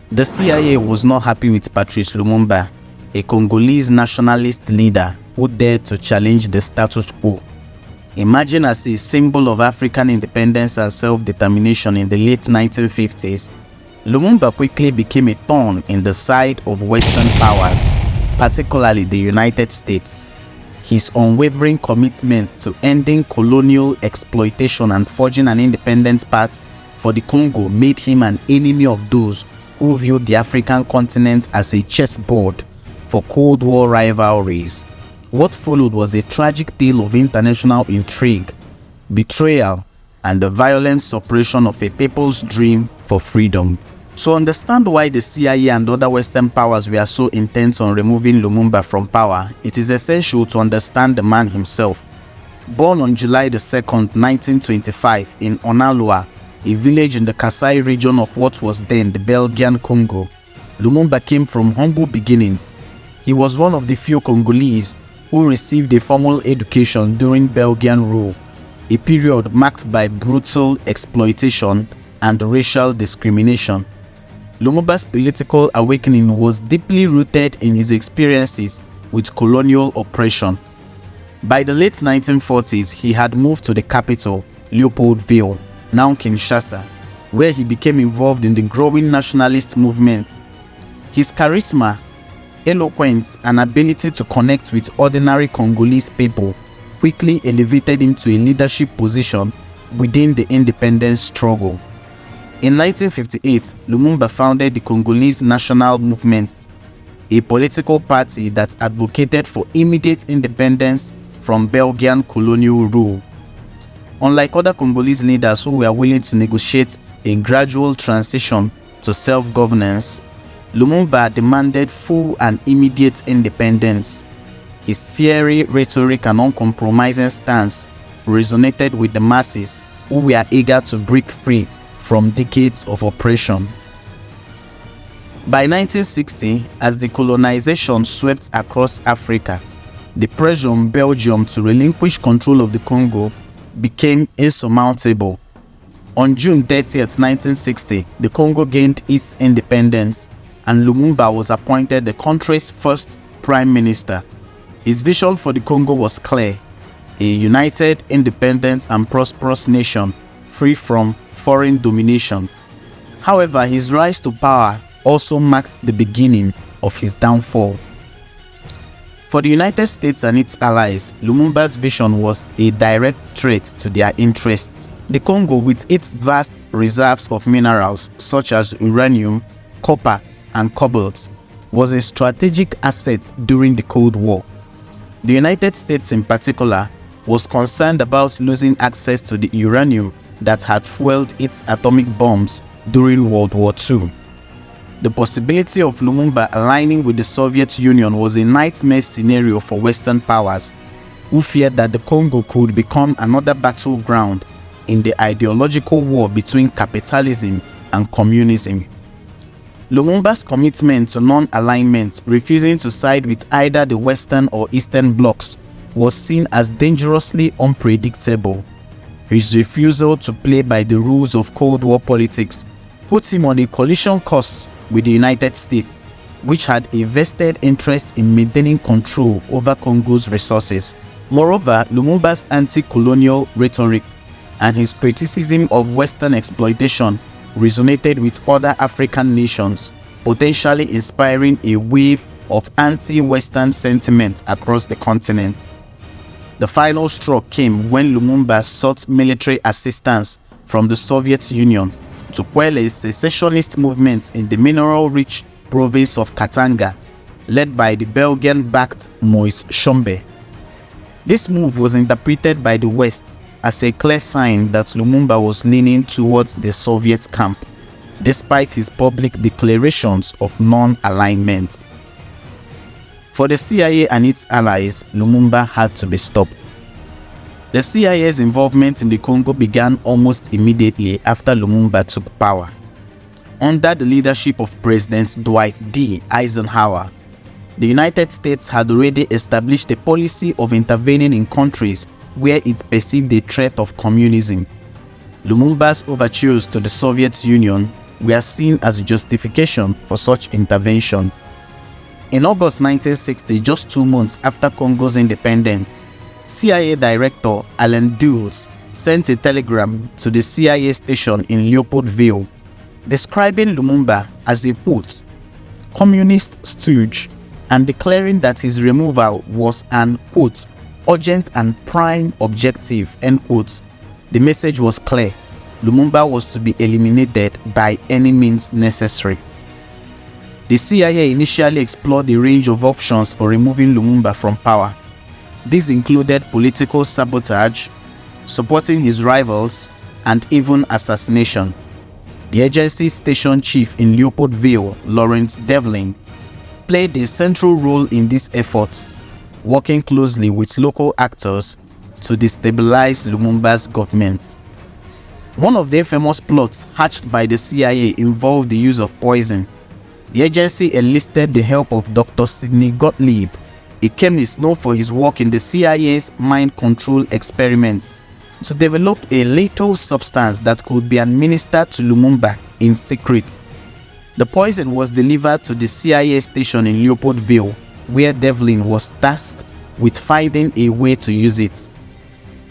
The CIA was not happy with Patrice Lumumba, a Congolese nationalist leader who dared to challenge the status quo. Emerging as a symbol of African independence and self-determination in the late 1950s, Lumumba quickly became a thorn in the side of Western powers, particularly the United States. His unwavering commitment to ending colonial exploitation and forging an independent path for the Congo made him an enemy of those who viewed the African continent as a chessboard for Cold War rivalries. What followed was a tragic tale of international intrigue, betrayal, and the violent suppression of a people's dream for freedom. To understand why the CIA and other Western powers were so intent on removing Lumumba from power, it is essential to understand the man himself. Born on July 2, 1925 in Onalua, a village in the Kasai region of what was then the Belgian Congo, Lumumba came from humble beginnings. He was one of the few Congolese who received a formal education during Belgian rule, a period marked by brutal exploitation and racial discrimination. Lumumba's political awakening was deeply rooted in his experiences with colonial oppression. By the late 1940s, he had moved to the capital, Leopoldville, now Kinshasa, where he became involved in the growing nationalist movement. His charisma, eloquence, and ability to connect with ordinary Congolese people quickly elevated him to a leadership position within the independence struggle. In 1958, Lumumba founded the Congolese National Movement, a political party that advocated for immediate independence from Belgian colonial rule. Unlike other Congolese leaders who were willing to negotiate a gradual transition to self-governance, Lumumba demanded full and immediate independence. His fiery rhetoric and uncompromising stance resonated with the masses who were eager to break free from decades of oppression. By 1960, as the colonization swept across Africa, the pressure on Belgium to relinquish control of the Congo became insurmountable. On June 30, 1960, the Congo gained its independence, and Lumumba was appointed the country's first prime minister. His vision for the Congo was clear: a united, independent, and prosperous nation free from foreign domination. However, his rise to power also marked the beginning of his downfall. For the United States and its allies, Lumumba's vision was a direct threat to their interests. The Congo, with its vast reserves of minerals such as uranium, copper, and cobalt, was a strategic asset during the Cold War. The United States in particular was concerned about losing access to the uranium that had fueled its atomic bombs during World War II. The possibility of Lumumba aligning with the Soviet Union was a nightmare scenario for Western powers, who feared that the Congo could become another battleground in the ideological war between capitalism and communism. Lumumba's commitment to non-alignment, refusing to side with either the Western or Eastern blocs, was seen as dangerously unpredictable. His refusal to play by the rules of Cold War politics put him on a collision course with the United States, which had a vested interest in maintaining control over Congo's resources. Moreover, Lumumba's anti-colonial rhetoric and his criticism of Western exploitation resonated with other African nations, potentially inspiring a wave of anti-Western sentiment across the continent. The final straw came when Lumumba sought military assistance from the Soviet Union to quell a secessionist movement in the mineral-rich province of Katanga, led by the Belgian-backed Moise Tshombe. This move was interpreted by the West as a clear sign that Lumumba was leaning towards the Soviet camp, despite his public declarations of non-alignment. For the CIA and its allies, Lumumba had to be stopped. The CIA's involvement in the Congo began almost immediately after Lumumba took power. Under the leadership of President Dwight D. Eisenhower, the United States had already established a policy of intervening in countries where it perceived a threat of communism. Lumumba's overtures to the Soviet Union were seen as a justification for such intervention. In August 1960, just 2 months after Congo's independence, CIA Director Allen Dulles sent a telegram to the CIA station in Leopoldville, describing Lumumba as a, quote, communist stooge, and declaring that his removal was an, quote, urgent and prime objective, end quote. The message was clear. Lumumba was to be eliminated by any means necessary. The CIA initially explored a range of options for removing Lumumba from power. These included political sabotage, supporting his rivals, and even assassination. The agency's station chief in Leopoldville, Lawrence Devlin, played a central role in these efforts, working closely with local actors to destabilize Lumumba's government. One of the infamous plots hatched by the CIA involved the use of poison. The agency enlisted the help of Dr. Sidney Gottlieb, a chemist known for his work in the CIA's mind control experiments, to develop a lethal substance that could be administered to Lumumba in secret. The poison was delivered to the CIA station in Leopoldville, where Devlin was tasked with finding a way to use it.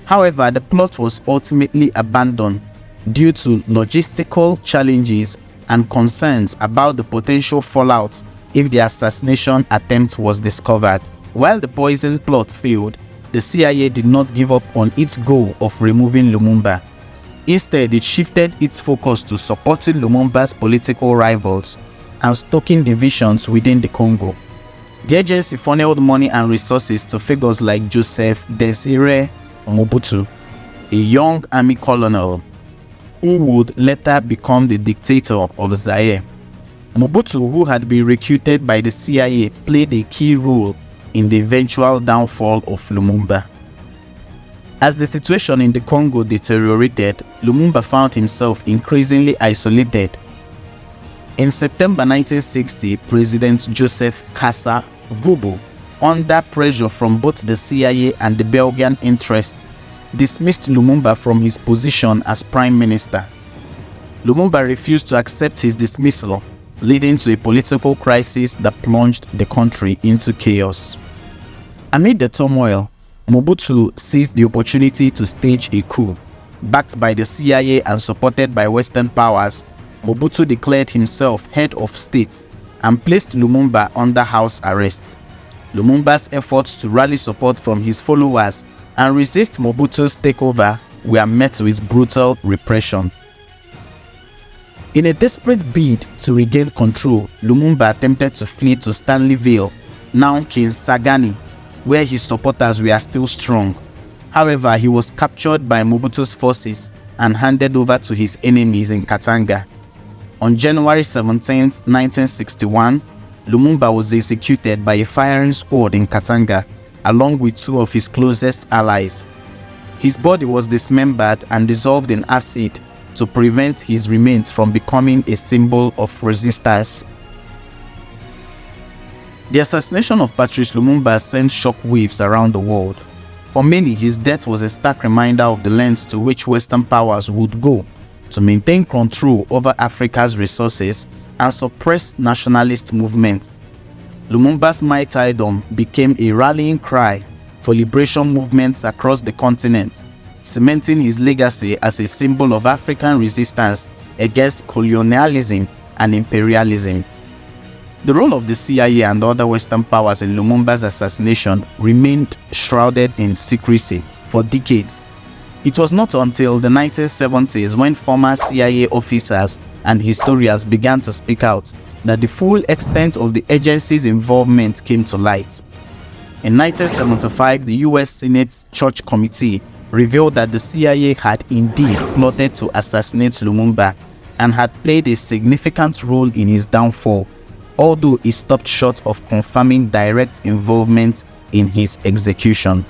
However, the plot was ultimately abandoned due to logistical challenges and concerns about the potential fallout if the assassination attempt was discovered. While the poison plot failed, the CIA did not give up on its goal of removing Lumumba. Instead, it shifted its focus to supporting Lumumba's political rivals and stoking divisions within the Congo. The agency funneled money and resources to figures like Joseph Désiré Mobutu, a young army colonel who would later become the dictator of Zaire. Mobutu, who had been recruited by the CIA, played a key role in the eventual downfall of Lumumba. As the situation in the Congo deteriorated, Lumumba found himself increasingly isolated. In September 1960, President Joseph Kassa-Vubu, under pressure from both the CIA and the Belgian interests, dismissed Lumumba from his position as Prime Minister. Lumumba refused to accept his dismissal, leading to a political crisis that plunged the country into chaos. Amid the turmoil, Mobutu seized the opportunity to stage a coup. Backed by the CIA and supported by Western powers, Mobutu declared himself head of state and placed Lumumba under house arrest. Lumumba's efforts to rally support from his followers and resist Mobutu's takeover were met with brutal repression. In a desperate bid to regain control, Lumumba attempted to flee to Stanleyville, now Kisangani, where his supporters were still strong. However, he was captured by Mobutu's forces and handed over to his enemies in Katanga. On January 17, 1961, Lumumba was executed by a firing squad in Katanga, along with two of his closest allies. His body was dismembered and dissolved in acid to prevent his remains from becoming a symbol of resistance. The assassination of Patrice Lumumba sent shockwaves around the world. For many, his death was a stark reminder of the lengths to which Western powers would go to maintain control over Africa's resources and suppress nationalist movements. Lumumba's martyrdom became a rallying cry for liberation movements across the continent, cementing his legacy as a symbol of African resistance against colonialism and imperialism. The role of the CIA and other Western powers in Lumumba's assassination remained shrouded in secrecy for decades. It was not until the 1970s, when former CIA officers and historians began to speak out, that the full extent of the agency's involvement came to light. In 1975, the US Senate Church Committee revealed that the CIA had indeed plotted to assassinate Lumumba and had played a significant role in his downfall, although it stopped short of confirming direct involvement in his execution.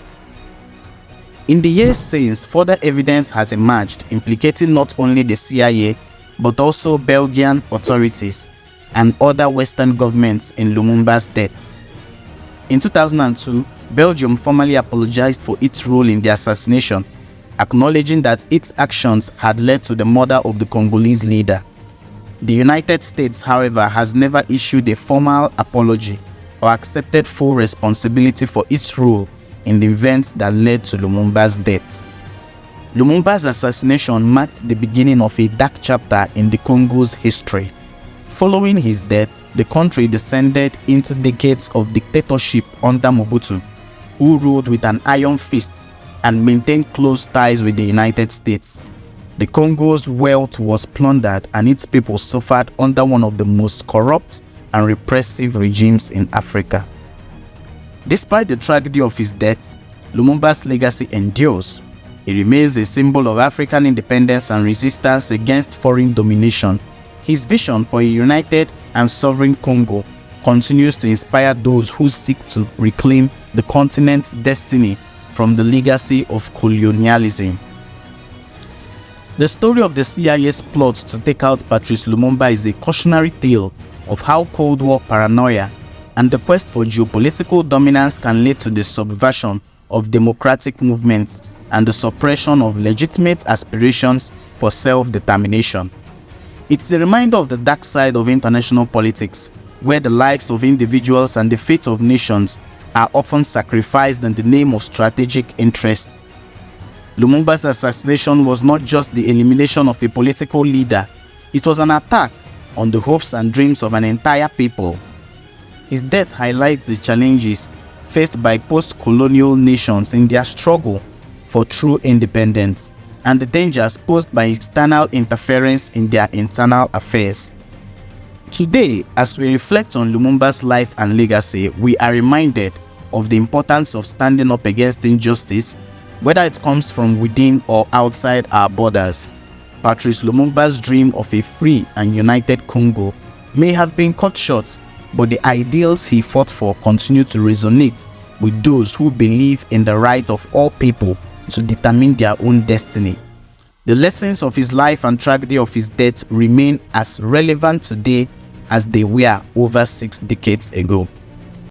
In the years since, further evidence has emerged implicating not only the CIA but also Belgian authorities and other Western governments in Lumumba's death. In 2002, Belgium formally apologized for its role in the assassination, acknowledging that its actions had led to the murder of the Congolese leader. The United States, however, has never issued a formal apology or accepted full responsibility for its role in the events that led to Lumumba's death. Lumumba's assassination marked the beginning of a dark chapter in the Congo's history. Following his death, the country descended into decades of dictatorship under Mobutu, who ruled with an iron fist and maintained close ties with the United States. The Congo's wealth was plundered and its people suffered under one of the most corrupt and repressive regimes in Africa. Despite the tragedy of his death, Lumumba's legacy endures. He remains a symbol of African independence and resistance against foreign domination. His vision for a united and sovereign Congo continues to inspire those who seek to reclaim the continent's destiny from the legacy of colonialism. The story of the CIA's plot to take out Patrice Lumumba is a cautionary tale of how Cold War paranoia and the quest for geopolitical dominance can lead to the subversion of democratic movements and the suppression of legitimate aspirations for self-determination. It's a reminder of the dark side of international politics, where the lives of individuals and the fate of nations are often sacrificed in the name of strategic interests. Lumumba's assassination was not just the elimination of a political leader, it was an attack on the hopes and dreams of an entire people. His death highlights the challenges faced by post-colonial nations in their struggle for true independence and the dangers posed by external interference in their internal affairs. Today, as we reflect on Lumumba's life and legacy, we are reminded of the importance of standing up against injustice, whether it comes from within or outside our borders. Patrice Lumumba's dream of a free and united Congo may have been cut short, but the ideals he fought for continue to resonate with those who believe in the right of all people to determine their own destiny. The lessons of his life and tragedy of his death remain as relevant today as they were over 6 decades ago.